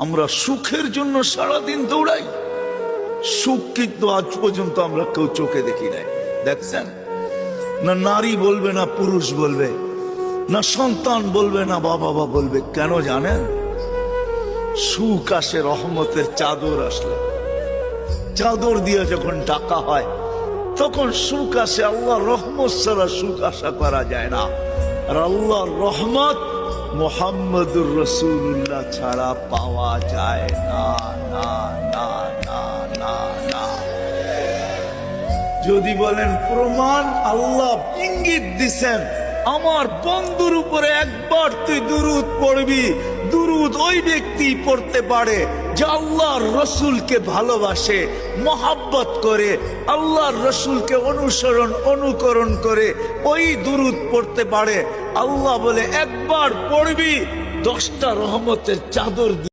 আমরা সুখের জন্য সারাদিন দৌড়াই, সুখ কিন্তু আজ পর্যন্ত আমরা কেউ চোখে দেখি নাই। দেখছেন না, নারী বলবে না পুরুষ বলবে, না সন্তান বলবে না বাবা বলবে। কেন জানেন? সুখ আসে রহমতের চাদর আসলে, চাদর দিয়ে যখন ডাকা হয় তখন সুখ আসে। আল্লাহর রহমত ছাড়া সুখ আশা করা যায় না। আর আল্লাহর রহমত মুহাম্মদুর রাসূলুল্লাহ ছাড়া পাওয়া যায় না, না না না না না। যদি বলেন প্রমাণ, আল্লাহ ইঙ্গিত দিছেন, আমার বন্ধুর উপরে একবার তুই দুরূদ পড়বি, দুরূদ ওই ব্যক্তি পড়তে পারে যে আল্লাহর রসুলকে ভালোবাসে, মহাব্বত করে, আল্লাহর রসুলকে অনুকরণ করে ওই দুরূদ পড়তে পারে। আল্লাহ বলে একবার পড়বি 10টা রহমতের চাদর দিয়ে